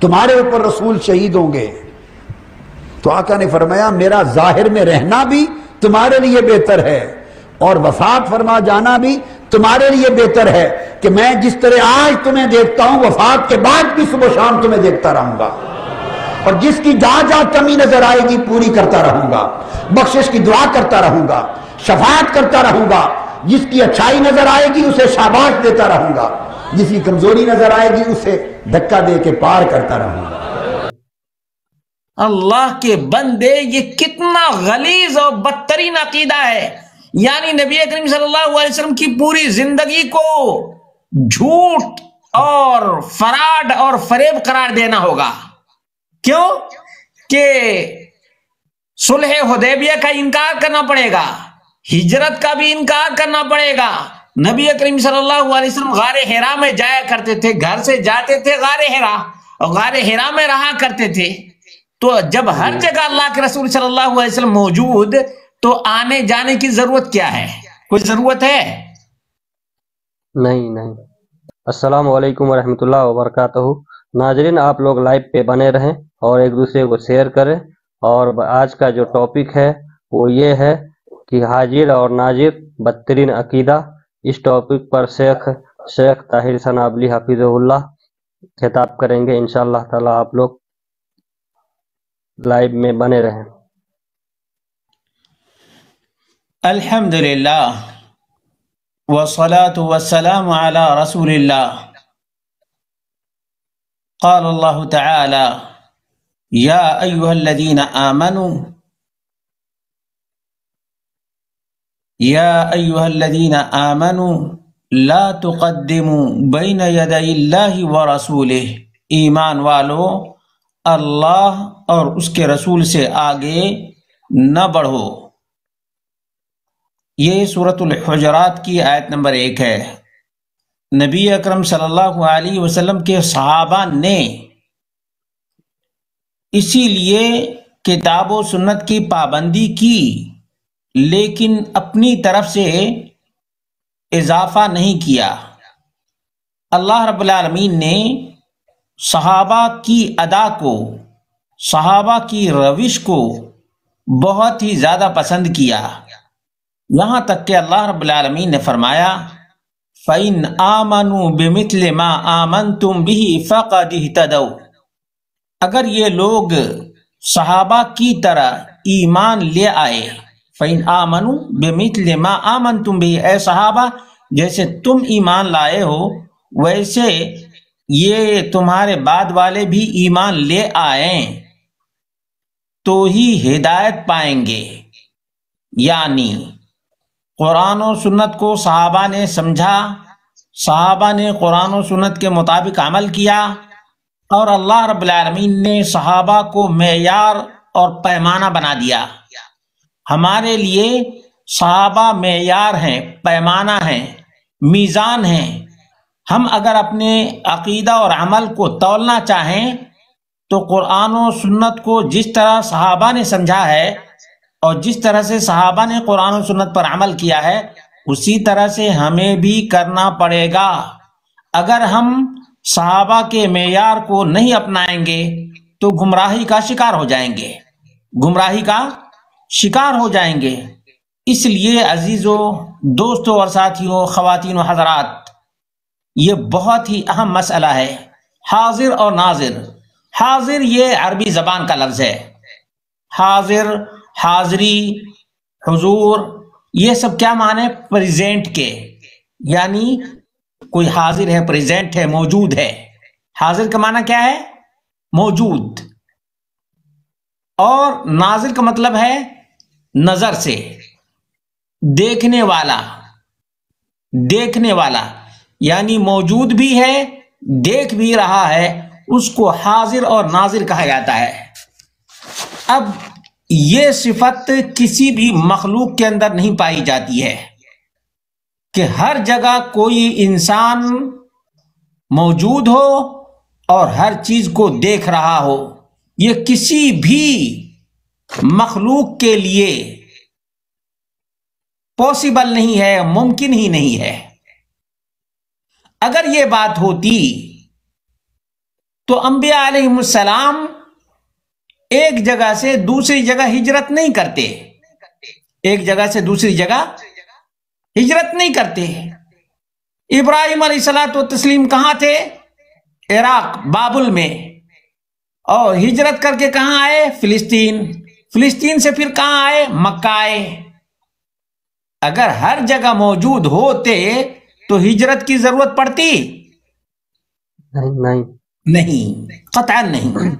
تمہارے اوپر رسول شہید ہوں گے۔ تو آقا نے فرمایا میرا ظاہر میں رہنا بھی تمہارے لیے بہتر ہے اور وفات فرما جانا بھی تمہارے لیے بہتر ہے کہ میں جس طرح آج تمہیں دیکھتا ہوں وفات کے بعد بھی صبح شام تمہیں دیکھتا رہوں گا، اور جس کی جہاں جہاں کمی نظر آئے گی پوری کرتا رہوں گا، بخشش کی دعا کرتا رہوں گا، شفاعت کرتا رہوں گا، جس کی اچھائی نظر آئے گی اسے شاباش دیتا رہوں گا، جس کی کمزوری نظر آئے گی اسے دھکا دے کے پار کرتا رہوں گا۔ اللہ کے بندے، یہ کتنا غلیظ اور بدترین عقیدہ ہے۔ یعنی نبی کریم صلی اللہ علیہ وسلم کی پوری زندگی کو جھوٹ اور فراڈ اور فریب قرار دینا ہوگا۔ کیوں کہ صلح حدیبیہ کا انکار کرنا پڑے گا، ہجرت کا بھی انکار کرنا پڑے گا۔ نبی کریم صلی اللہ علیہ وسلم غار حرا میں جایا کرتے تھے، گھر سے جاتے تھے غار حرا اور غار حرا میں رہا کرتے تھے۔ تو جب ہر جگہ اللہ کے رسول صلی اللہ علیہ وسلم موجود تو آنے جانے کی ضرورت کیا ہے؟ کوئی ضرورت ہے؟ نہیں۔ السلام علیکم ورحمۃ اللہ وبرکاتہ۔ ناظرین، آپ لوگ لائیو پہ بنے رہیں اور ایک دوسرے کو شیئر کریں، اور آج کا جو ٹاپک ہے وہ یہ ہے کہ حاضر اور ناظر بدترین عقیدہ۔ اس ٹاپک پر شیخ طاہر سنابلی حفظہ اللہ خطاب کریں گے۔ انشاءاللہ تعالی آپ لوگ لائیو میں بنے رہیں۔ الحمدللہ والصلاة والسلام على رسول اللہ۔ قال اللہ تعالی یا ایہا الذین آمنوا لا تقدموا بین یدی اللہ ورسولہ۔ ایمان والو، اللہ اور اس کے رسول سے آگے نہ بڑھو۔ یہ سورۃ الحجرات کی آیت نمبر 1 ہے۔ نبی اکرم صلی اللہ علیہ وسلم کے صحابہ نے اسی لیے کتاب و سنت کی پابندی کی، لیکن اپنی طرف سے اضافہ نہیں کیا۔ اللہ رب العالمین نے صحابہ کی ادا کو، صحابہ کی روش کو بہت ہی زیادہ پسند کیا، یہاں تک کہ اللہ رب العالمین نے فرمایا فَإِنْ آمَنُوا بِمِثْلِ مَا آمَنْتُمْ بِهِ فَقَدِ اهْتَدَوْا۔ اگر یہ لوگ صحابہ کی طرح ایمان لے آئے، فَإِنْ آمَنُوا بِمِثْلِ مَا آمَنْتُمْ بِهِ، اے صحابہ جیسے تم ایمان لائے ہو ویسے یہ تمہارے بعد والے بھی ایمان لے آئیں تو ہی ہدایت پائیں گے۔ یعنی قرآن و سنت کو صحابہ نے سمجھا، صحابہ نے قرآن و سنت کے مطابق عمل کیا، اور اللہ رب العالمین نے صحابہ کو معیار اور پیمانہ بنا دیا۔ ہمارے لیے صحابہ معیار ہیں، پیمانہ ہیں، میزان ہیں۔ ہم اگر اپنے عقیدہ اور عمل کو تولنا چاہیں تو قرآن و سنت کو جس طرح صحابہ نے سمجھا ہے اور جس طرح سے صحابہ نے قرآن و سنت پر عمل کیا ہے اسی طرح سے ہمیں بھی کرنا پڑے گا۔ اگر ہم صحابہ کے معیار کو نہیں اپنائیں گے تو گمراہی کا شکار ہو جائیں گے، گمراہی کا شکار ہو جائیں گے۔ اس لیے عزیزو، دوستو اور ساتھیوں، خواتین و حضرات، یہ بہت ہی اہم مسئلہ ہے، حاضر اور ناظر۔ حاضر یہ عربی زبان کا لفظ ہے۔ حاضر، حاضری، حضور، یہ سب کیا معنی؟ پریزنٹ کے، یعنی کوئی حاضر ہے، پریزنٹ ہے، موجود ہے۔ حاضر کا معنی کیا ہے؟ موجود۔ اور ناظر کا مطلب ہے نظر سے، دیکھنے والا، دیکھنے والا، یعنی موجود بھی ہے، دیکھ بھی رہا ہے، اس کو حاضر اور ناظر کہا جاتا ہے۔ اب یہ صفت کسی بھی مخلوق کے اندر نہیں پائی جاتی ہے کہ ہر جگہ کوئی انسان موجود ہو اور ہر چیز کو دیکھ رہا ہو۔ یہ کسی بھی مخلوق کے لیے پاسبل نہیں ہے، ممکن ہی نہیں ہے۔ اگر یہ بات ہوتی تو انبیاء علیہ السلام ایک جگہ سے دوسری جگہ ہجرت نہیں کرتے، ایک جگہ سے دوسری جگہ ہجرت نہیں کرتے۔ ابراہیم علیہ الصلوۃ والتسلیم کہاں تھے؟ عراق، بابل میں، اور ہجرت کر کے کہاں آئے؟ فلسطین، فلسطین سے پھر کہاں آئے؟ مکہ آئے۔ اگر ہر جگہ موجود ہوتے تو ہجرت کی ضرورت پڑتی؟ نہیں، قطعاً نہیں۔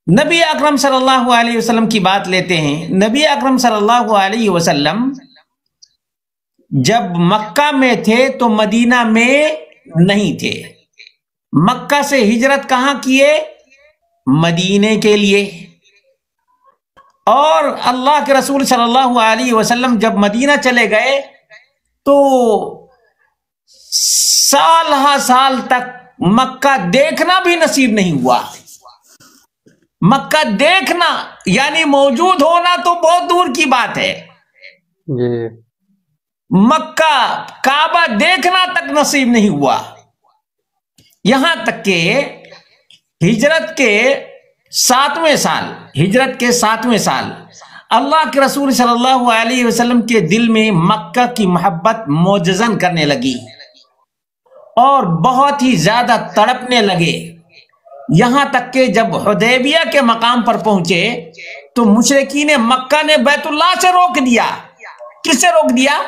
نبی اکرم صلی اللہ علیہ وسلم کی بات لیتے ہیں۔ نبی اکرم صلی اللہ علیہ وسلم جب مکہ میں تھے تو مدینہ میں نہیں تھے۔ مکہ سے ہجرت کہاں کیے؟ مدینے کے لیے۔ اور اللہ کے رسول صلی اللہ علیہ وسلم جب مدینہ چلے گئے تو سال ہا سال تک مکہ دیکھنا بھی نصیب نہیں ہوا۔ مکہ دیکھنا یعنی موجود ہونا تو بہت دور کی بات ہے، مکہ کعبہ دیکھنا تک نصیب نہیں ہوا۔ یہاں تک کہ ہجرت کے 7ویں سال اللہ کے رسول صلی اللہ علیہ وسلم کے دل میں مکہ کی محبت معجزن کرنے لگی اور بہت ہی زیادہ تڑپنے لگے، یہاں تک کہ جب حدیبیہ کے مقام پر پہنچے تو مشرکین مکہ نے بیت اللہ سے روک دیا۔ کس سے روک دیا؟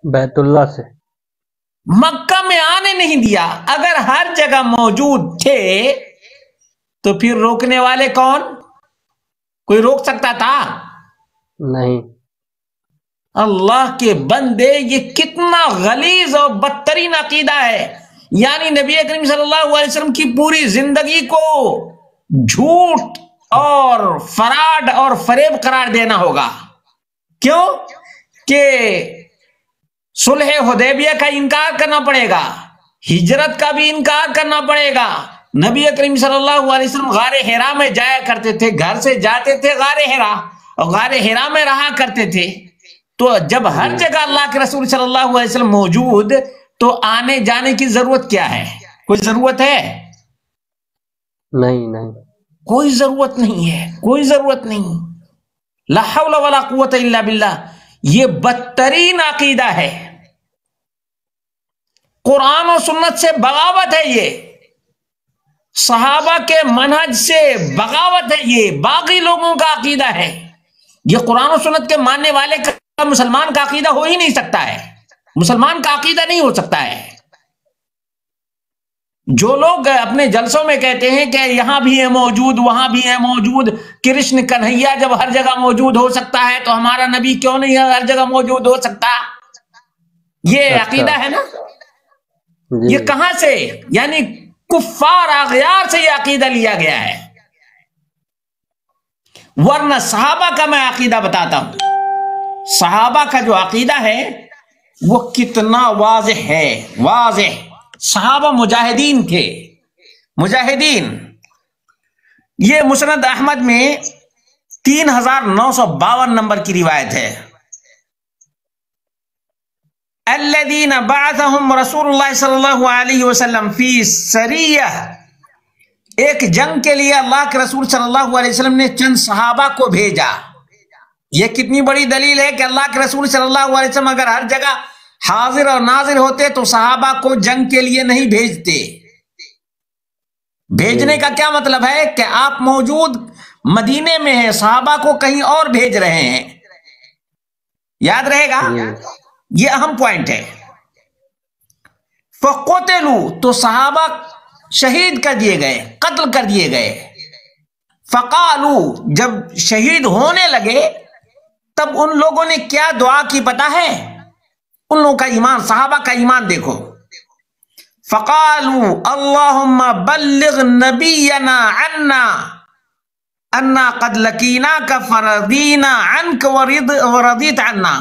بیت اللہ سے، مکہ میں آنے نہیں دیا۔ اگر ہر جگہ موجود تھے تو پھر روکنے والے کون؟ کوئی روک سکتا تھا؟ نہیں۔ اللہ کے بندے، یہ کتنا غلیظ اور بدترین عقیدہ ہے۔ یعنی نبی کریم صلی اللہ علیہ وسلم کی پوری زندگی کو جھوٹ اور فراڈ اور فریب قرار دینا ہوگا۔ کیوں کہ صلح حدیبیہ کا انکار کرنا پڑے گا، ہجرت کا بھی انکار کرنا پڑے گا۔ نبی کریم صلی اللہ علیہ وسلم غار حرا میں جایا کرتے تھے، گھر سے جاتے تھے غار حرا اور غار حرا میں رہا کرتے تھے۔ تو جب ہر جگہ اللہ کے رسول صلی اللہ علیہ وسلم موجود تو آنے جانے کی ضرورت کیا ہے؟ کوئی ضرورت ہے؟ نہیں، کوئی ضرورت نہیں ہے، کوئی ضرورت نہیں۔ لا حول ولا قوت الا باللہ۔ یہ بدترین عقیدہ ہے، قرآن و سنت سے بغاوت ہے، یہ صحابہ کے منہج سے بغاوت ہے، یہ باقی لوگوں کا عقیدہ ہے۔ یہ قرآن و سنت کے ماننے والے کا مسلمان کا عقیدہ ہو ہی نہیں سکتا ہے، مسلمان کا عقیدہ نہیں ہو سکتا ہے۔ جو لوگ اپنے جلسوں میں کہتے ہیں کہ یہاں بھی ہے موجود، وہاں بھی ہے موجود، کرشن کنہیا جب ہر جگہ موجود ہو سکتا ہے تو ہمارا نبی کیوں نہیں ہر جگہ موجود ہو سکتا؟ یہ عقیدہ ہے نا؟ یہ کہاں سے؟ یعنی کفار اغیار سے یہ عقیدہ لیا گیا ہے۔ ورنہ صحابہ کا میں عقیدہ بتاتا ہوں، صحابہ کا جو عقیدہ ہے وہ کتنا واضح ہے، واضح۔ صحابہ مجاہدین تھے، مجاہدین۔ یہ مسند احمد میں 3952 نمبر کی روایت ہے۔ الذین بعثهم رسول اللہ صلی اللہ علیہ وسلم فی سریہ، ایک جنگ کے لیے اللہ کے رسول صلی اللہ علیہ وسلم نے چند صحابہ کو بھیجا۔ یہ کتنی بڑی دلیل ہے کہ اللہ کے رسول صلی اللہ علیہ وسلم اگر ہر جگہ حاضر اور ناظر ہوتے تو صحابہ کو جنگ کے لیے نہیں بھیجتے۔ بھیجنے کا کیا مطلب ہے کہ آپ موجود مدینے میں ہیں، صحابہ کو کہیں اور بھیج رہے ہیں۔ یاد رہے گا، یہ اہم پوائنٹ ہے۔ فقتلوا، تو صحابہ شہید کر دیے گئے، قتل کر دیے گئے۔ فقالوا، جب شہید ہونے لگے تب ان لوگوں نے کیا دعا کی پتہ ہے؟ ان لوگوں کا ایمان، صحابہ کا ایمان دیکھو۔ فقالوا اللہم بلغ نبینا عنا انا قد لقیناک فرضینا عنک ورضیت عنا،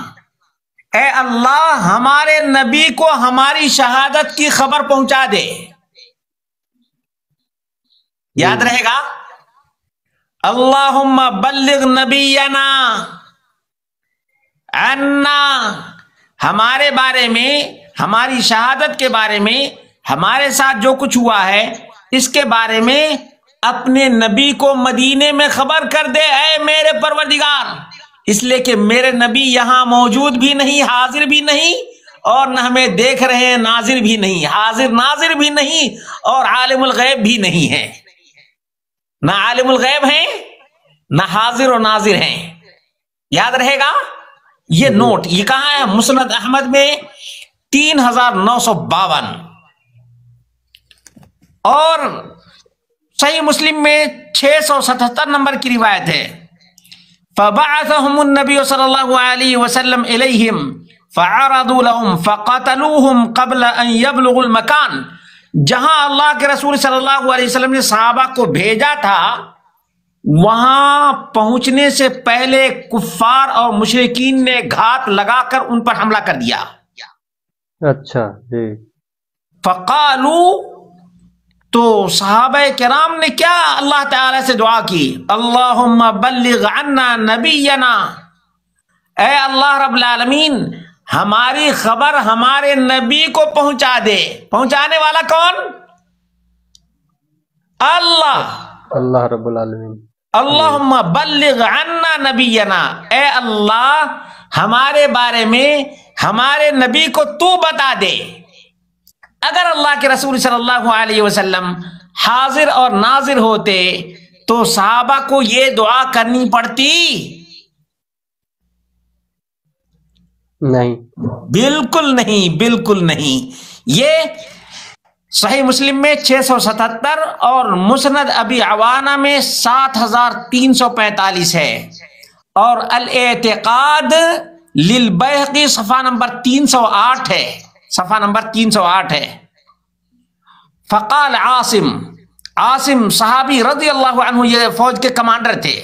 اے اللہ ہمارے نبی کو ہماری شہادت کی خبر پہنچا دے۔ یاد رہے گا، اللہم بلغ نبینا عنا، ہمارے بارے میں، ہماری شہادت کے بارے میں، ہمارے ساتھ جو کچھ ہوا ہے اس کے بارے میں اپنے نبی کو مدینے میں خبر کر دے اے میرے پروردگار، اس لیے کہ میرے نبی یہاں موجود بھی نہیں، حاضر بھی نہیں، اور نہ ہمیں دیکھ رہے ہیں، ناظر بھی نہیں، حاضر ناظر بھی نہیں، اور عالم الغیب بھی نہیں ہے، نہ عالم الغیب ہیں نہ حاضر و ناظر ہیں۔ یاد رہے گا یہ نوٹ، یہ کہاں ہے؟ مسند احمد میں 3952، اور صحیح مسلم میں 677 نمبر کی روایت ہے۔ فبعثهم النبي صلی اللہ علیہ وسلم الیہم فعرضوا لهم فقتلوهم قبل ان يبلغوا المكان، جہاں اللہ کے رسول صلی اللہ علیہ وسلم نے صحابہ کو بھیجا تھا وہاں پہنچنے سے پہلے کفار اور مشرکین نے گھات لگا کر ان پر حملہ کر دیا۔ اچھا جی۔ فقالو، تو صحابہ کرام نے کیا اللہ تعالی سے دعا کی؟ اللہم بلغ عنا نبینا، اے اللہ رب العالمین ہماری خبر ہمارے نبی کو پہنچا دے۔ پہنچانے والا کون؟ اللہ، اللہ رب العالمین۔ اللہم بلغ عنا نبینا، اے اللہ ہمارے بارے میں ہمارے نبی کو تو بتا دے۔ اگر اللہ کے رسول صلی اللہ علیہ وسلم حاضر اور ناظر ہوتے تو صحابہ کو یہ دعا کرنی پڑتی؟ نہیں، بالکل نہیں، بالکل نہیں۔ یہ صحیح مسلم میں 677 اور مسند ابی عوانہ میں 7345 ہے، اور الاعتقاد للبیہقی صفحہ نمبر 308 ہے، صفحہ نمبر 308 ہے۔ فقال عاصم صحابی رضی اللہ عنہ، یہ فوج کے کمانڈر تھے،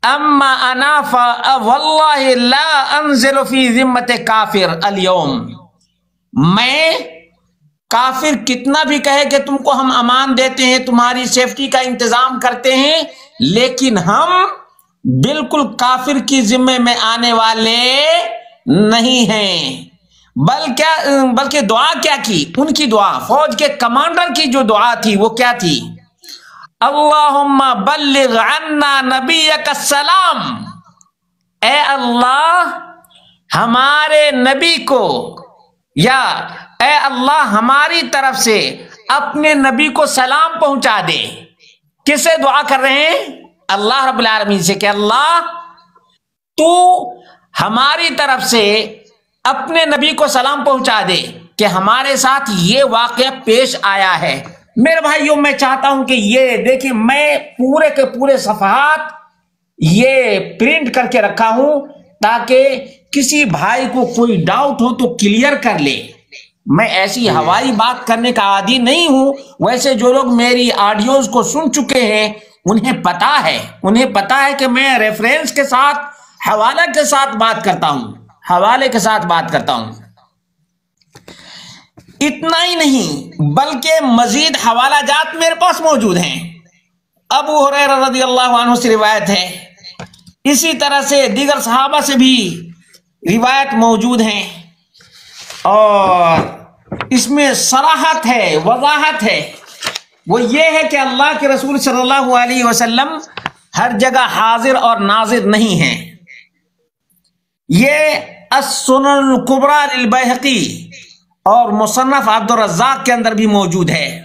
اما انا فواللہ لا انزل فی ذمت کافر اليوم، میں کافر کتنا بھی کہے کہ تم کو ہم امان دیتے ہیں، تمہاری سیفٹی کا انتظام کرتے ہیں، لیکن ہم بالکل کافر کی ذمے میں آنے والے نہیں ہیں۔ بلکہ دعا کیا کی؟ ان کی دعا، فوج کے کمانڈر کی جو دعا تھی وہ کیا تھی؟ اللہم بلغ عنا نبیک السلام، اے اللہ ہمارے نبی کو، یا اے اللہ ہماری طرف سے اپنے نبی کو سلام پہنچا دے۔ کس سے دعا کر رہے ہیں؟ اللہ رب العالمین سے، کہ اللہ تو ہماری طرف سے اپنے نبی کو سلام پہنچا دے کہ ہمارے ساتھ یہ واقعہ پیش آیا ہے۔ میرے بھائیوں میں چاہتا ہوں کہ یہ دیکھیں، میں پورے کے پورے صفحات یہ پرنٹ کر کے رکھا ہوں تاکہ کسی بھائی کو کوئی ڈاؤٹ ہو تو کلیئر کر لے۔ میں ایسی ہوائی بات کرنے کا عادی نہیں ہوں، ویسے جو لوگ میری آڈیوز کو سن چکے ہیں انہیں پتا ہے کہ میں ریفرنس کے ساتھ، حوالے کے ساتھ بات کرتا ہوں، اتنا ہی نہیں بلکہ مزید حوالہ جات میرے پاس موجود ہیں۔ ابو ہریرہ رضی اللہ عنہ سے روایت ہے، اسی طرح سے دیگر صحابہ سے بھی روایت موجود ہیں، اور اس میں صراحت ہے، وضاحت ہے۔ وہ یہ ہے کہ اللہ کے رسول صلی اللہ علیہ وسلم ہر جگہ حاضر اور ناظر نہیں ہیں۔ یہ السنن الکبریٰ للبیہقی اور مصنف عبد الرزاق کے اندر بھی موجود ہے۔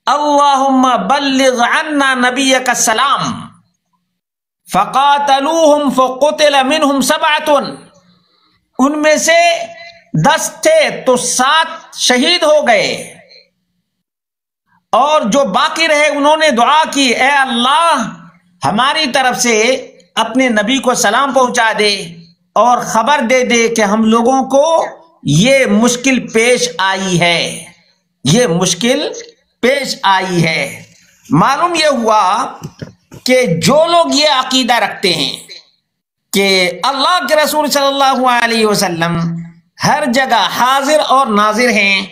اللہم بلغ عنا نبیک السلام فقاتلوہم فقتل منہم 7، ان میں سے 10 تھے تو 7 شہید ہو گئے، اور جو باقی رہے انہوں نے دعا کی، اے اللہ ہماری طرف سے اپنے نبی کو سلام پہنچا دے اور خبر دے دے کہ ہم لوگوں کو یہ مشکل پیش آئی ہے۔ معلوم یہ ہوا کہ جو لوگ یہ عقیدہ رکھتے ہیں کہ اللہ کے رسول صلی اللہ علیہ وسلم ہر جگہ حاضر اور ناظر ہیں،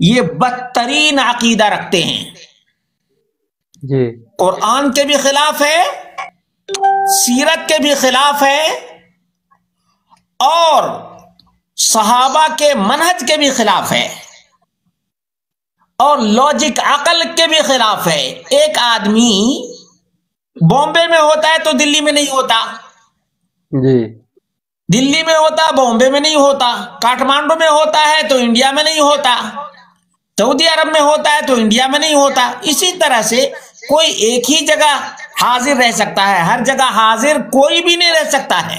یہ بدترین عقیدہ رکھتے ہیں، جی، قرآن کے بھی خلاف ہے، سیرت کے بھی خلاف ہے، اور صحابہ کے منہج کے بھی خلاف ہے، اور لاجک عقل کے بھی خلاف ہے. ایک آدمی بامبے میں ہوتا ہے تو دلی میں نہیں ہوتا, جی دلی میں ہوتا بامبے میں نہیں ہوتا, کاٹمانڈو میں ہوتا ہے تو انڈیا میں نہیں ہوتا, سعودی عرب میں ہوتا ہے تو انڈیا میں نہیں ہوتا. اسی طرح سے کوئی ایک ہی جگہ حاضر رہ سکتا ہے, ہر جگہ حاضر کوئی بھی نہیں رہ سکتا ہے,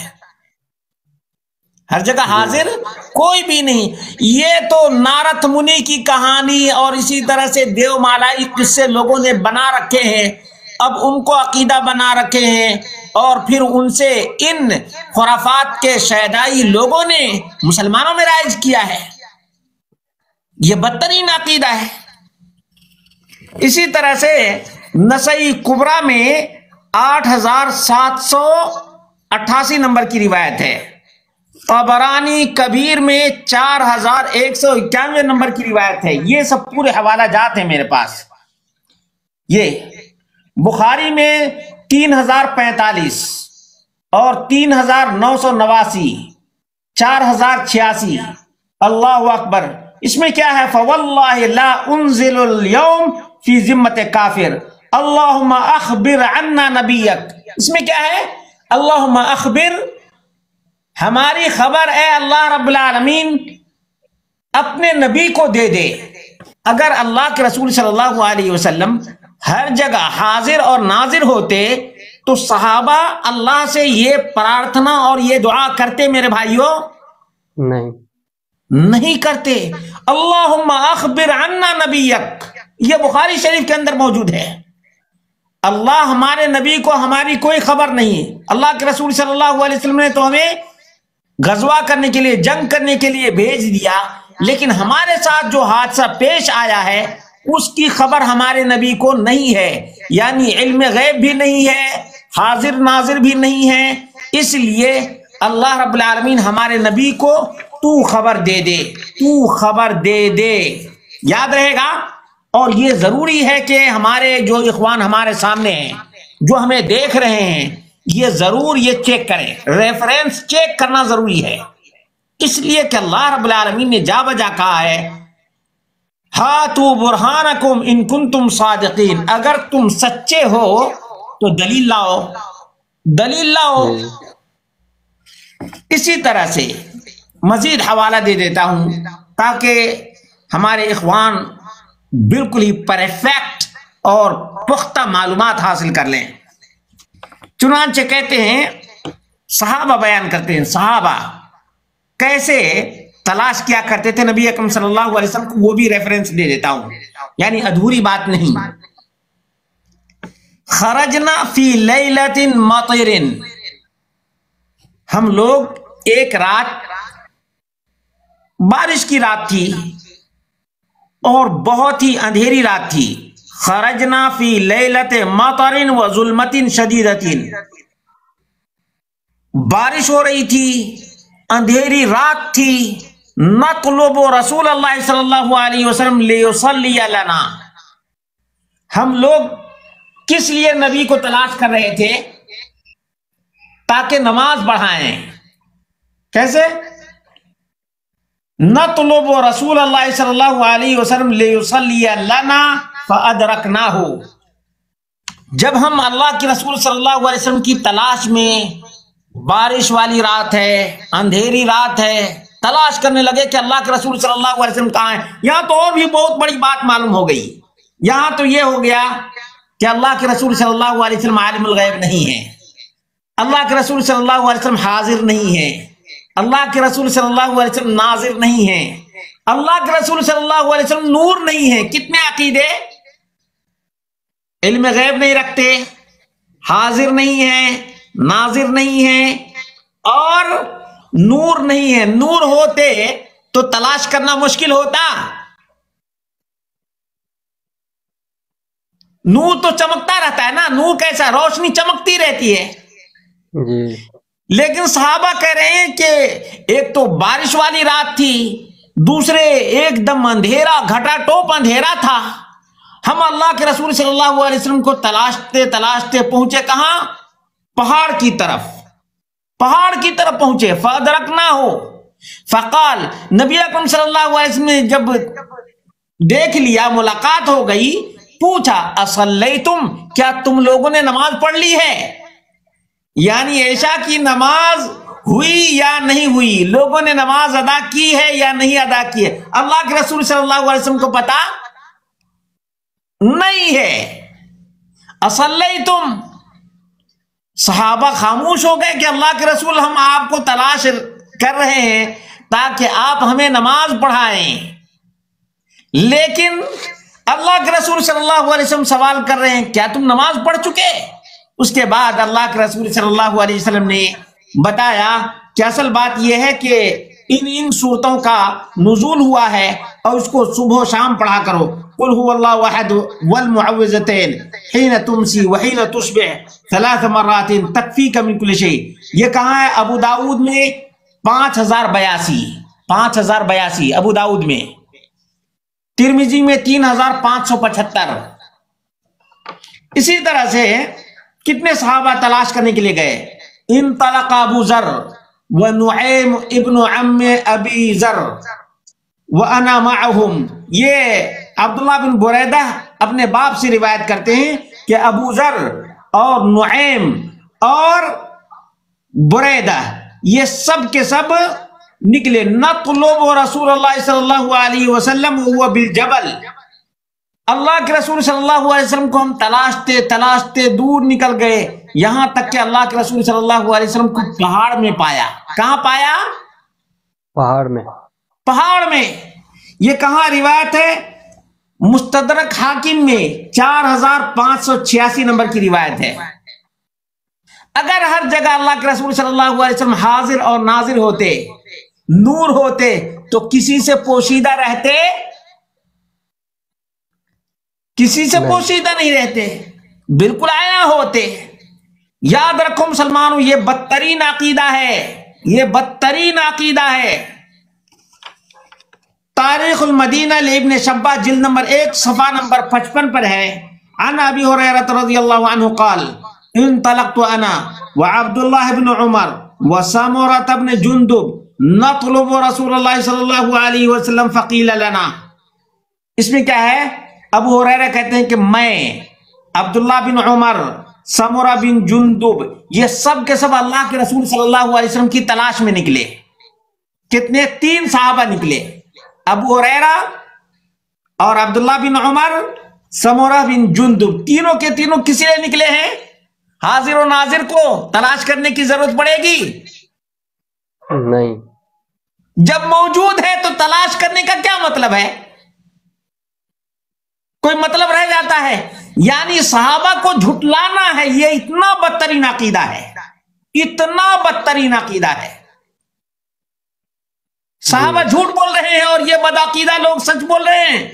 ہر جگہ حاضر کوئی بھی نہیں. یہ تو نارد منی کی کہانی اور اسی طرح سے دیو مالائی قصے لوگوں نے بنا رکھے ہیں, اب ان کو عقیدہ بنا رکھے ہیں, اور پھر ان سے ان خرافات کے شیدائی لوگوں نے مسلمانوں میں رائج کیا ہے. یہ بدترین عقیدہ ہے. اسی طرح سے نسائی کبریٰ میں 8788 نمبر کی روایت ہے, طبرانی کبیر میں 4191 نمبر کی روایت ہے. یہ سب پورے حوالہ جات ہیں میرے پاس. یہ بخاری میں 3045 اور 3989 4086. اللہ اکبر. اس میں کیا ہے؟ فواللہ لا انزل اليوم فی ذمت کافر اللہم اخبر عنا نبیک. اس میں کیا ہے؟ اللہم اخبر، ہماری خبر اے اللہ رب العالمین اپنے نبی کو دے دے. اگر اللہ کے رسول صلی اللہ علیہ وسلم ہر جگہ حاضر اور ناظر ہوتے تو صحابہ اللہ سے یہ پرارتھنا اور یہ دعا کرتے میرے بھائیوں؟ نہیں کرتے. اللہم اخبر عنا نبیک، یہ بخاری شریف کے اندر موجود ہے. اللہ ہمارے نبی کو ہماری کوئی خبر نہیں. اللہ کے رسول صلی اللہ علیہ وسلم نے تو ہمیں غزوہ کرنے کے لیے، جنگ کرنے کے لیے بھیج دیا، لیکن ہمارے ساتھ جو حادثہ پیش آیا ہے اس کی خبر ہمارے نبی کو نہیں ہے. یعنی علم غیب بھی نہیں ہے، حاضر ناظر بھی نہیں ہے. اس لیے اللہ رب العالمین ہمارے نبی کو تو خبر دے دے، تو خبر دے دے. یاد رہے گا. اور یہ ضروری ہے کہ ہمارے جو اخوان ہمارے سامنے ہیں، جو ہمیں دیکھ رہے ہیں، یہ ضرور یہ چیک کریں. ریفرنس چیک کرنا ضروری ہے، اس لیے کہ اللہ رب العالمین نے جا بجا کہا ہے ہاتوا برہانکم ان کنتم صادقین، اگر تم سچے ہو تو دلیل لاؤ، دلیل لاؤ. اسی طرح سے مزید حوالہ دے دیتا ہوں تاکہ ہمارے اخوان بالکل ہی پرفیکٹ اور پختہ معلومات حاصل کر لیں. چنانچہ کہتے ہیں، صحابہ بیان کرتے ہیں صحابہ کیسے تلاش کیا کرتے تھے نبی اکرم صلی اللہ علیہ وسلم کو، وہ بھی ریفرنس دے دیتا ہوں، یعنی ادھوری بات نہیں. خرجنا فی لیلۃ مطر، ہم لوگ ایک رات، بارش کی رات تھی اور بہت ہی اندھیری رات تھی. خرجنا فی لیلۃ مطر و ظلمۃ شدیدۃ، بارش ہو رہی تھی، اندھیری رات تھی. نطلب رسول اللہ صلی اللہ علیہ وسلم لیصلی لنا، ہم لوگ کس لیے نبی کو تلاش کر رہے تھے؟ تاکہ نماز پڑھائیں. کیسے؟ نطلب رسول اللہ صلی اللہ علیہ وسلم لیصلی لنا فادرکناہ، جب ہم اللہ کے رسول صلی اللہ علیہ وسلم کی تلاش میں، بارش والی رات ہے، اندھیری رات ہے، تلاش کرنے لگے کہ اللہ کے رسول صلی اللہ علیہ وسلم کہاں ہیں. یہاں تو اور بھی بہت بڑی بات معلوم ہو گئی. یہاں تو یہ ہو گیا کہ اللہ کے رسول صلی اللہ علیہ وسلم عالم الغیب نہیں ہے، اللہ کے رسول صلی اللہ علیہ وسلم حاضر نہیں ہے، اللہ کے رسول صلی اللہ علیہ وسلم ناظر نہیں ہے، اللہ کے رسول صلی اللہ علیہ وسلم نور نہیں ہے. کتنے عقیدے! علم غیب نہیں رکھتے، حاضر نہیں ہے، ناظر نہیں ہے، اور نور نہیں ہے. نور ہوتے تو تلاش کرنا مشکل ہوتا. نور تو چمکتا رہتا ہے نا، نور کیسا؟ روشنی چمکتی رہتی ہے. جی. لیکن صحابہ کہہ رہے ہیں کہ ایک تو بارش والی رات تھی، دوسرے ایک دم اندھیرا، گھٹا ٹوپ اندھیرا تھا. ہم اللہ کے رسول صلی اللہ علیہ وسلم کو تلاشتے تلاشتے پہنچے کہاں؟ پہاڑ کی طرف، پہاڑ کی طرف پہنچے. فادرکناہ، فقال، نبی اکرم صلی اللہ علیہ وسلم نے جب دیکھ لیا، ملاقات ہو گئی، پوچھا اصلیتم، کیا تم لوگوں نے نماز پڑھ لی ہے؟ یعنی عشاء کی نماز ہوئی یا نہیں ہوئی، لوگوں نے نماز ادا کی ہے یا نہیں ادا کی ہے؟ اللہ کے رسول صلی اللہ علیہ وسلم کو پتا نہیں ہے۔ اصلیتم، صحابہ خاموش ہو گئے کہ اللہ کے رسول ہم آپ کو تلاش کر رہے ہیں تاکہ آپ ہمیں نماز پڑھائیں، لیکن اللہ کے رسول صلی اللہ علیہ وسلم سوال کر رہے ہیں کیا تم نماز پڑھ چکے؟ اس کے بعد اللہ کے رسول صلی اللہ علیہ وسلم نے بتایا کہ اصل بات یہ ہے کہ ان صورتوں کا نزول ہوا ہے اور اس کو صبح و شام پڑھا کرو، قل هو اللہ احد والمعوذتین حین تمسی وحین تصبح 3 مرات تکفیک من کل شیء۔ یہ کہاں ہے؟ ابو داؤد میں 5082 ابو داؤد میں، ترمذی میں 3575۔ اسی طرح سے کتنے صحابہ تلاش کرنے کے لیے گئے؟ انطلق ابو ذر ونعیم ابن عم ابی ذر وانا معهم۔ یہ عبداللہ بن بریدہ اپنے باپ سے روایت کرتے ہیں کہ ابو ذر اور نعیم اور بریدہ یہ سب کے سب نکلے، نطلب رسول اللہ صلی اللہ علیہ وسلم وهو بالجبل، اللہ کے رسول صلی اللہ علیہ وسلم کو ہم تلاشتے دور نکل گئے، یہاں تک کہ اللہ کے رسول صلی اللہ علیہ وسلم کو پہاڑ میں پایا۔ کہاں پایا؟ پہاڑ میں۔ یہ کہاں روایت ہے؟ مستدرک حاکم میں 4586 نمبر کی روایت ہے۔ اگر ہر جگہ اللہ کے رسول صلی اللہ علیہ وسلم حاضر اور ناظر ہوتے، نور ہوتے، تو کسی سے پوشیدہ رہتے؟ کسی سے پوشیدہ نہیں رہتے، بالکل آیا ہوتے۔ یاد رکھو مسلمانوں، یہ بدترین عقیدہ ہے، یہ بدترین عقیدہ ہے۔ تاریخ المدینہ لابن شبہ جلد نمبر 1 صفحہ نمبر 55 پر ہے، عن ابی ہریرہ رضی اللہ عنہ قال انطلقت انا وعبد اللہ بن عمر وسمرة بن جندب نطلب رسول اللہ صلی اللہ علیہ وسلم فقیل لنا۔ اس میں کیا ہے؟ ابو ہریرہ کہتے ہیں کہ میں، عبداللہ بن عمر، سمرہ بن جندب، یہ سب کے سب اللہ کے رسول صلی اللہ علیہ وسلم کی تلاش میں نکلے۔ کتنے؟ 3 صحابہ نکلے، ابو ہریرہ اور عبداللہ بن عمر، سمرہ بن جندب، تینوں کے تینوں کس لیے نکلے ہیں؟ حاضر و ناظر کو تلاش کرنے کی ضرورت پڑے گی؟ نہیں۔ جب موجود ہے تو تلاش کرنے کا کیا مطلب ہے؟ کوئی مطلب رہ جاتا ہے؟ یعنی صحابہ کو جھٹلانا ہے، یہ اتنا بدترین عقیدہ ہے، اتنا بدترین عقیدہ ہے۔ صحابہ جھوٹ بول رہے ہیں اور یہ بدعقیدہ لوگ سچ بول رہے ہیں۔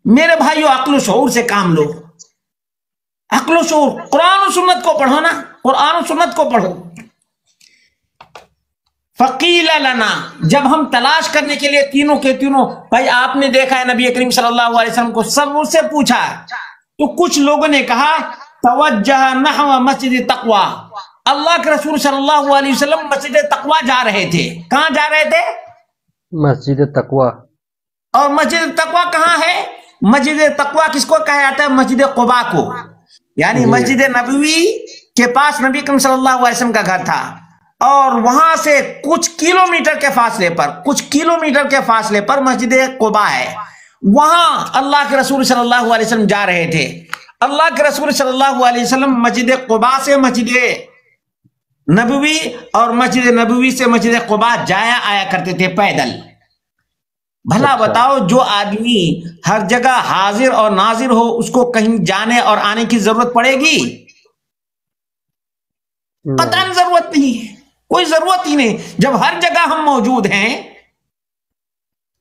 میرے بھائیو، عقل و شعور سے کام لو، عقل و شعور۔ قرآن و سنت کو پڑھو نا، قرآن و سنت کو پڑھو۔ فقیل لنا، جب ہم تلاش کرنے کے لیے تینوں کے تینوں، بھائی آپ نے دیکھا ہے نبی کریم صلی اللہ علیہ وسلم کو سب اس سے پوچھا، تو کچھ لوگوں نے کہا توجہ نحو مسجد تقوی، اللہ کے رسول صلی اللہ علیہ وسلم مسجد تقوی جا رہے تھے۔ کہاں جا رہے تھے؟ مسجد تقوی۔ اور مسجد تقوی کہاں ہے؟ مسجد تقوی کس کو کہا جاتا ہے؟ مسجد قباء کو، یعنی مسجد نبوی کے پاس نبی کریم صلی اللہ علیہ وسلم کا گھر تھا، اور وہاں سے کچھ کلومیٹر کے فاصلے پر مسجد قباء ہے۔ وہاں اللہ کے رسول صلی اللہ علیہ وسلم جا رہے تھے۔ اللہ کے رسول صلی اللہ علیہ وسلم مسجد قباء سے مسجد نبوی اور مسجد نبوی سے مسجد قباء جایا آیا کرتے تھے پیدل۔ بھلا بتاؤ، جو آدمی ہر جگہ حاضر اور ناظر ہو، اس کو کہیں جانے اور آنے کی ضرورت پڑے گی؟ قطعاً ضرورت نہیں ہے، کوئی ضرورت ہی نہیں۔ جب ہر جگہ ہم موجود ہیں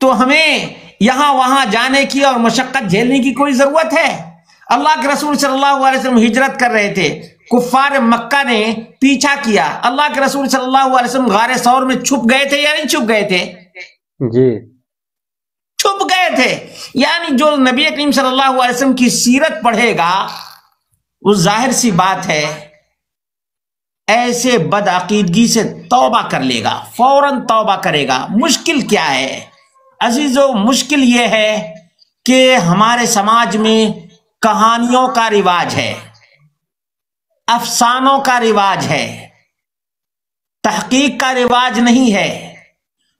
تو ہمیں یہاں وہاں جانے کی اور مشقت جھیلنے کی کوئی ضرورت ہے؟ اللہ کے رسول صلی اللہ علیہ وسلم ہجرت کر رہے تھے، کفار مکہ نے پیچھا کیا، اللہ کے رسول صلی اللہ علیہ وسلم غار ثور میں چھپ گئے تھے یا نہیں چھپ گئے تھے؟ جی چھپ گئے تھے۔ یعنی جو نبی کریم صلی اللہ علیہ وسلم کی سیرت پڑھے گا، وہ ظاہر سی بات ہے ایسے بدعقیدگی سے توبہ کر لے گا، فوراً توبہ کرے گا۔ مشکل کیا ہے؟ عزیزو مشکل یہ ہے کہ ہمارے سماج میں کہانیوں کا رواج ہے، افسانوں کا رواج ہے، تحقیق کا رواج نہیں ہے،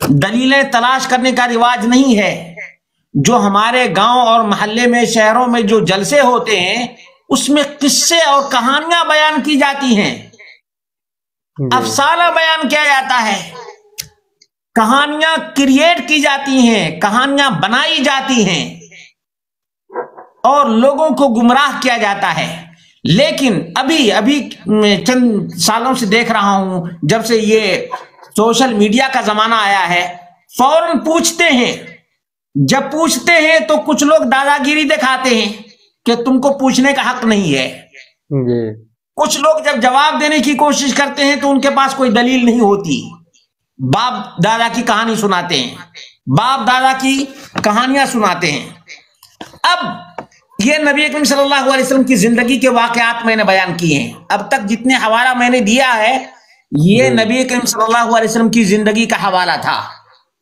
دلیلیں تلاش کرنے کا رواج نہیں ہے۔ جو ہمارے گاؤں اور محلے میں شہروں میں جو جلسے ہوتے ہیں اس میں قصے اور کہانیاں بیان کی جاتی ہیں، افسانہ بیان کیا جاتا ہے، کہانیاں کریٹ کی جاتی ہیں، کہانیاں بنائی جاتی ہیں اور لوگوں کو گمراہ کیا جاتا ہے۔ لیکن ابھی چند سالوں سے دیکھ رہا ہوں، جب سے یہ سوشل میڈیا کا زمانہ آیا ہے، فوراً پوچھتے ہیں، جب پوچھتے ہیں تو کچھ لوگ دادا گیری دکھاتے ہیں کہ تم کو پوچھنے کا حق نہیں ہے۔ کچھ لوگ جب جواب دینے کی کوشش کرتے ہیں تو ان کے پاس کوئی دلیل نہیں ہوتی، باپ دادا کی کہانی سناتے ہیں، باپ دادا کی کہانیاں سناتے ہیں۔ اب یہ نبی کریم صلی اللہ علیہ وسلم کی زندگی کے واقعات میں نے بیان کیے ہیں، اب تک جتنے حوالہ میں نے دیا ہے یہ نبی کریم صلی اللہ علیہ وسلم کی زندگی کا حوالہ تھا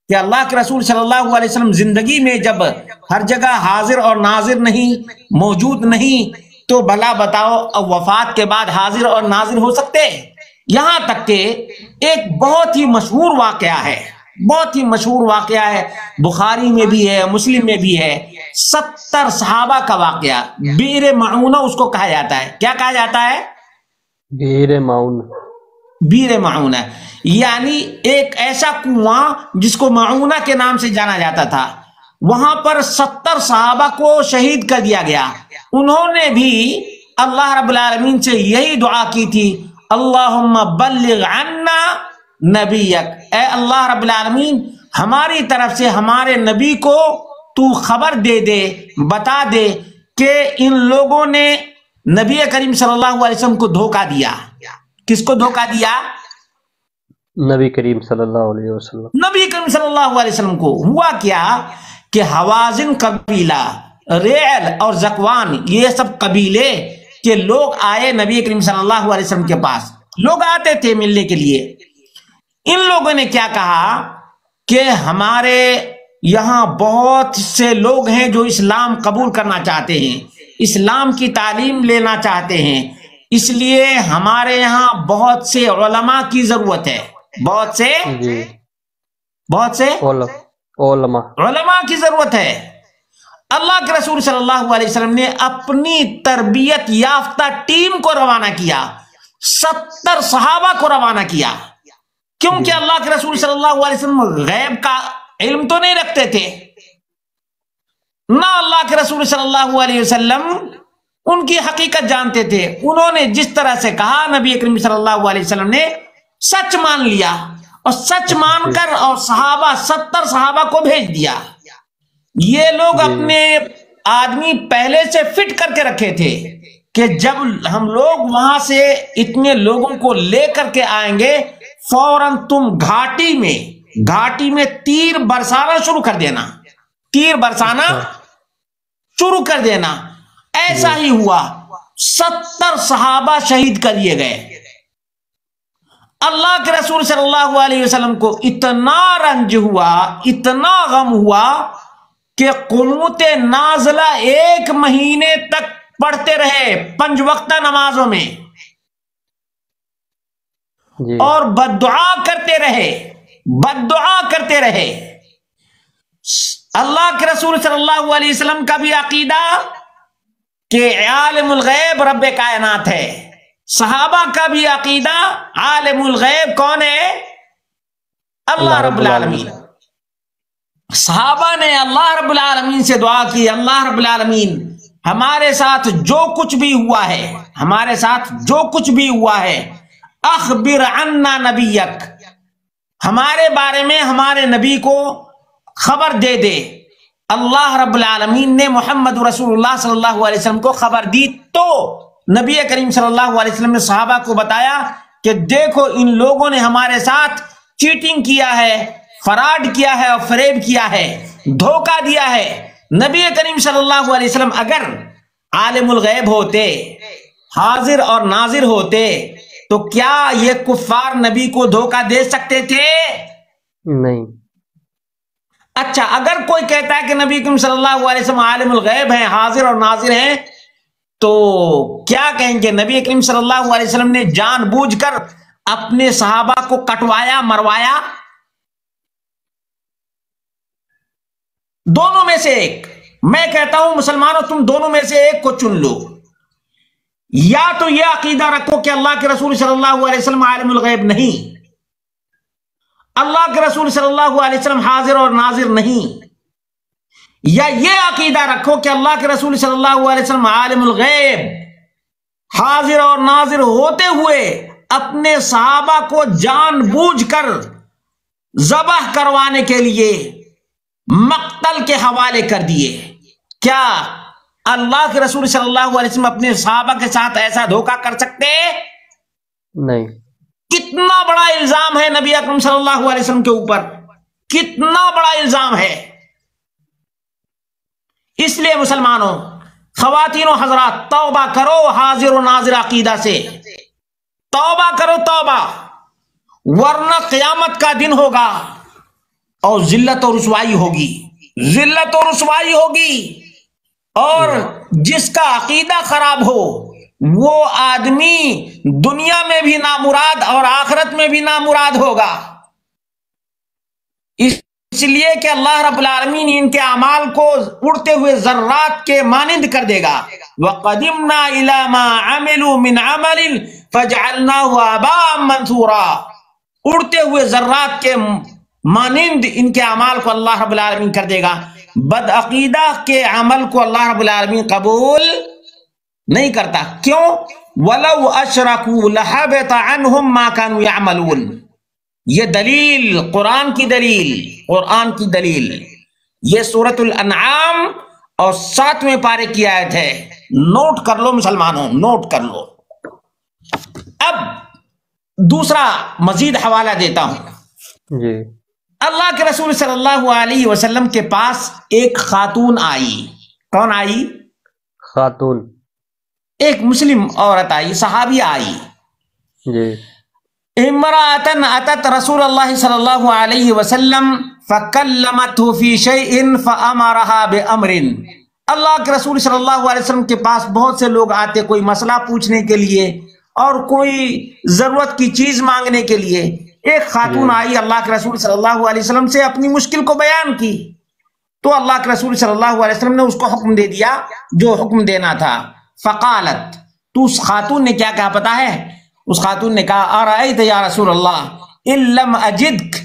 کہ اللہ کے رسول صلی اللہ علیہ وسلم زندگی میں جب ہر جگہ حاضر اور ناظر نہیں، موجود نہیں، تو بھلا بتاؤ اب وفات کے بعد حاضر اور ناظر ہو سکتے؟ یہاں تک کہ ایک بہت ہی مشہور واقعہ ہے، بہت ہی مشہور واقعہ ہے، بخاری میں بھی ہے، مسلم میں بھی ہے، 70 صحابہ کا واقعہ، بئر معونہ اس کو کہا جاتا ہے۔ کیا کہا جاتا ہے؟ بئر معون، بئر معونہ، یعنی ایک ایسا کنواں جس کو معونہ کے نام سے جانا جاتا تھا، وہاں پر 70 صحابہ کو شہید کر دیا گیا۔ انہوں نے بھی اللہ رب العالمین سے یہی دعا کی تھی، اللہم بلغ عنا نبیک، اے اللہ رب العالمین ہماری طرف سے ہمارے نبی کو تو خبر دے دے، بتا دے کہ ان لوگوں نے نبی کریم صلی اللہ علیہ وسلم کو دھوکہ دیا۔ کس کو دھوکہ دیا؟ نبی کریم صلی اللہ علیہ وسلم، نبی کریم صلی اللہ علیہ وسلم کو۔ ہوا کیا کہ حوازن قبیلہ، ریل اور زکوان، یہ سب قبیلے کے لوگ آئے نبی کریم صلی اللہ علیہ وسلم کے پاس، لوگ آتے تھے ملنے کے لیے۔ ان لوگوں نے کیا کہا کہ ہمارے یہاں بہت سے لوگ ہیں جو اسلام قبول کرنا چاہتے ہیں، اسلام کی تعلیم لینا چاہتے ہیں، اس لیے ہمارے یہاں بہت سے علماء کی ضرورت ہے، بہت سے علماء کی ضرورت ہے۔ اللہ کے رسول صلی اللہ علیہ وسلم نے اپنی تربیت یافتہ ٹیم کو روانہ کیا، 70 صحابہ کو روانہ کیا، کیونکہ اللہ کے رسول صلی اللہ علیہ وسلم غیب کا علم تو نہیں رکھتے تھے، نہ اللہ کے رسول صلی اللہ علیہ وسلم ان کی حقیقت جانتے تھے۔ انہوں نے جس طرح سے کہا نبی کریم صلی اللہ علیہ وسلم نے سچ مان لیا، اور سچ مان کر اور 70 صحابہ کو بھیج دیا۔ یہ لوگ اپنے آدمی پہلے سے فٹ کر کے رکھے تھے کہ جب ہم لوگ وہاں سے اتنے لوگوں کو لے کر کے آئیں گے، فوراً تم گھاٹی میں تیر برسانا شروع کر دینا، تیر برسانا شروع کر دینا۔ ایسا ہی ہوا، 70 صحابہ شہید کر دیے گئے۔ اللہ کے رسول صلی اللہ علیہ وسلم کو اتنا رنج ہوا، اتنا غم ہوا کہ قنوت نازلہ 1 مہینے تک پڑھتے رہے 5 وقتہ نمازوں میں، اور بددعا کرتے رہے۔ اللہ کے رسول صلی اللہ علیہ وسلم کا بھی عقیدہ کہ عالم الغیب رب کائنات ہے، صحابہ کا بھی عقیدہ عالم الغیب کون ہے؟ اللہ رب العالمین۔ صحابہ نے اللہ رب العالمین سے دعا کی، اللہ رب العالمین ہمارے ساتھ جو کچھ بھی ہوا ہے اخبر عنا نبیک، ہمارے بارے میں ہمارے نبی کو خبر دے دے۔ اللہ رب العالمین نے محمد رسول اللہ صلی اللہ علیہ وسلم کو خبر دی، تو نبی کریم صلی اللہ علیہ وسلم نے صحابہ کو بتایا کہ دیکھو ان لوگوں نے ہمارے ساتھ چیٹنگ کیا ہے، فراڈ کیا ہے اور فریب کیا ہے، دھوکہ دیا ہے۔ نبی کریم صلی اللہ علیہ وسلم اگر عالم الغیب ہوتے، حاضر اور ناظر ہوتے، تو کیا یہ کفار نبی کو دھوکہ دے سکتے تھے؟ نہیں۔ اچھا، اگر کوئی کہتا ہے کہ نبی کریم صلی اللہ علیہ وسلم عالم الغیب ہیں، حاضر اور ناظر ہیں، تو کیا کہیں گے؟ نبی کریم صلی اللہ علیہ وسلم نے جان بوجھ کر اپنے صحابہ کو کٹوایا، مروایا؟ دونوں میں سے ایک، میں کہتا ہوں مسلمانوں تم دونوں میں سے ایک کو چن لو، یا تو یہ عقیدہ رکھو کہ اللہ کے رسول صلی اللہ علیہ وسلم عالم الغیب نہیں، اللہ کے رسول صلی اللہ علیہ وسلم حاضر اور ناظر نہیں، یا یہ عقیدہ رکھو کہ اللہ کے رسول صلی اللہ علیہ وسلم عالم الغیب، حاضر اور ناظر ہوتے ہوئے اپنے صحابہ کو جان بوجھ کر ذبح کروانے کے لیے مقتل کے حوالے کر دیے۔ کیا اللہ کے رسول صلی اللہ علیہ وسلم اپنے صحابہ کے ساتھ ایسا دھوکہ کر سکتے؟ نہیں۔ کتنا بڑا الزام ہے نبی اکرم صلی اللہ علیہ وسلم کے اوپر، کتنا بڑا الزام ہے۔ اس لیے مسلمانوں، خواتین و حضرات، توبہ کرو حاضر و ناظر عقیدہ سے، توبہ کرو توبہ، ورنہ قیامت کا دن ہوگا اور ذلت و رسوائی ہوگی، ذلت و رسوائی ہوگی، اور جس کا عقیدہ خراب ہو وہ آدمی دنیا میں بھی نامراد اور آخرت میں بھی نامراد ہوگا۔ اس لیے کہ اللہ رب العالمین ان کے اعمال کو اڑتے ہوئے ذرات کے مانند کر دے گا۔ وَقَدِمْنَا إِلَى مَا عَمِلُوا مِنْ عَمَلٍ فَجْعَلْنَاهُ هَبَاءً مَنْثُورًا، اڑتے ہوئے ذرات کے مانند ان کے اعمال کو اللہ رب العالمین کر دے گا۔ بد عقیدہ کے عمل کو اللہ رب العالمین قبول نہیں کرتا۔ کیوں؟ وَلَوْ أَشْرَكُوا لَحَبِطَ عَنْهُمْ مَا كَانُوا يَعْمَلُونَ۔ یہ دلیل، قرآن کی دلیل، قرآن کی دلیل، یہ سورۃ الانعام اور 7ویں پارے کی آیت ہے، نوٹ کر لو مسلمانوں، نوٹ کر لو۔ اب دوسرا مزید حوالہ دیتا ہوں۔ جی۔ اللہ کے رسول صلی اللہ علیہ وسلم کے پاس ایک خاتون آئی۔ کون آئی؟ خاتون، ایک مسلم عورت آئی، صحابی آئی۔ جی۔ امرأتن اتت رسول اللہ صلی اللہ علیہ وسلم فکلمتہ فی شیء فامرها بامر۔ اللہ کے رسول صلی اللہ علیہ وسلم کے پاس بہت سے لوگ آتے کوئی مسئلہ پوچھنے کے لیے اور کوئی ضرورت کی چیز مانگنے کے لیے۔ ایک خاتون آئی، اللہ کے رسول صلی اللہ علیہ وسلم سے اپنی مشکل کو بیان کی، تو اللہ کے رسول صلی اللہ علیہ وسلم نے اس کو حکم دے دیا جو حکم دینا تھا۔ فقالت، تو اس خاتون نے کیا کہا پتا ہے؟ اس خاتون نے کہا ارأیت یا رسول اللہ ان لم اجدک،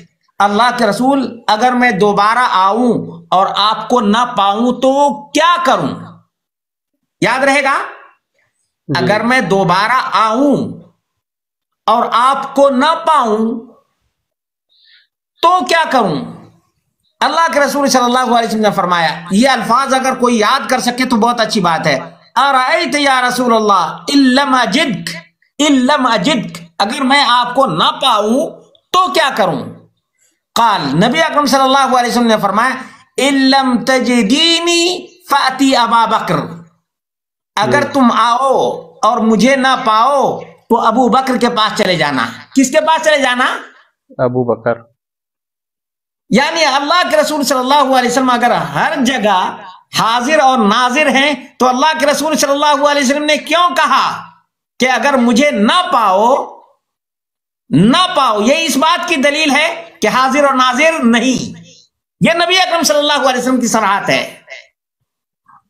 اللہ کے رسول اگر میں دوبارہ آؤں اور آپ کو نہ پاؤں تو کیا کروں؟ یاد رہے گا، اگر میں دوبارہ آؤں اور آپ کو نہ پاؤں تو کیا کروں؟ اللہ کے رسول صلی اللہ علیہ وسلم نے فرمایا، یہ الفاظ اگر کوئی یاد کر سکے تو بہت اچھی بات ہے۔ ارأیت یا رسول اللہ ان لم اجدک، ان لم اجدک، اگر میں آپ کو نہ پاؤں تو کیا کروں؟ قال، نبی اکرم صلی اللہ علیہ وسلم نے فرمایا ان لم تجدینی فاتی ابا بکر، اگر تم آؤ اور مجھے نہ پاؤ تو ابو بکر کے پاس چلے جانا۔ کس کے پاس چلے جانا؟ ابو بکر۔ یعنی اللہ کے رسول صلی اللہ علیہ وسلم اگر ہر جگہ حاضر اور ناظر ہیں تو اللہ کے رسول صلی اللہ علیہ وسلم نے کیوں کہا کہ اگر مجھے نہ پاؤ، نہ پاؤ؟ یہ اس بات کی دلیل ہے کہ حاضر اور ناظر نہیں، یہ نبی اکرم صلی اللہ علیہ وسلم کی صراحت ہے۔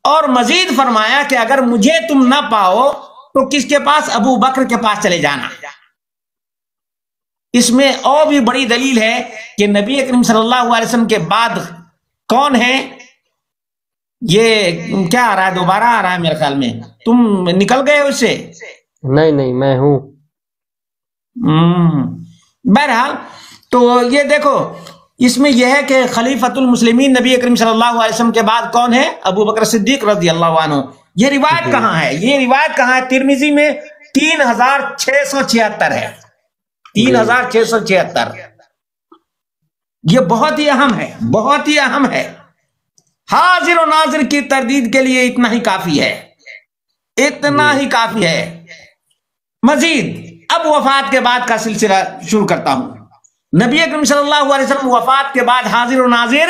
اور مزید فرمایا کہ اگر مجھے تم نہ پاؤ تو کس کے پاس؟ ابو بکر کے پاس چلے جانا۔ اس میں اور بھی بڑی دلیل ہے کہ نبی اکرم صلی اللہ علیہ وسلم کے بعد کون ہے؟ یہ کیا آ رہا ہے؟ دوبارہ آ رہا ہے میرے خیال میں، تم نکل گئے اس سے؟ نہیں میں ہوں۔ بہرحال تو یہ دیکھو، اس میں یہ ہے کہ خلیفۃ المسلمین نبی اکرم صلی اللہ علیہ وسلم کے بعد کون ہے؟ ابو بکر صدیق رضی اللہ عنہ۔ یہ روایت کہاں ہے؟ یہ روایت کہاں ہے؟ ترمذی میں 3676 ہے، 3676۔ یہ بہت ہی اہم ہے، بہت ہی اہم ہے۔ حاضر و ناظر کی تردید کے لیے اتنا ہی کافی ہے، اتنا ہی کافی ہے۔ مزید اب وفات کے بعد کا سلسلہ شروع کرتا ہوں۔ نبی اکرم صلی اللہ علیہ وسلم وفات کے بعد حاضر و ناظر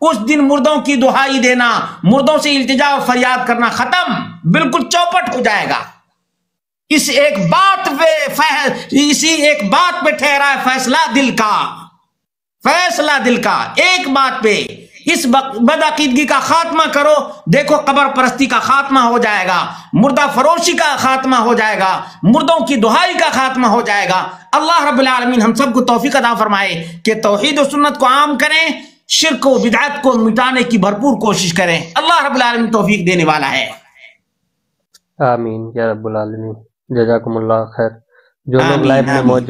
اس دن مردوں کی دہائی دینا، مردوں سے التجا و فریاد کرنا ختم، بالکل چوپٹ ہو جائے گا۔ اسی ایک بات پہ ٹھہرا ہے فیصلہ دل کا، فیصلہ دل کا ایک بات پہ۔ اس بدعقیدگی کا خاتمہ کرو، دیکھو قبر پرستی کا خاتمہ ہو جائے گا، مردہ فروشی کا خاتمہ ہو جائے گا، مردوں کی دہائی کا خاتمہ ہو جائے گا۔ اللہ رب العالمین ہم سب کو توفیق عطا فرمائے کہ توحید و سنت کو عام کریں، شرک و بدعت کو مٹانے کی بھرپور کوشش کریں۔ اللہ رب العالمین توفیق دینے والا ہے۔ آمین یا رب العالمین۔ جزاکم اللہ خیر۔ جو لوگ آمین لائیو میں آمین۔ موجود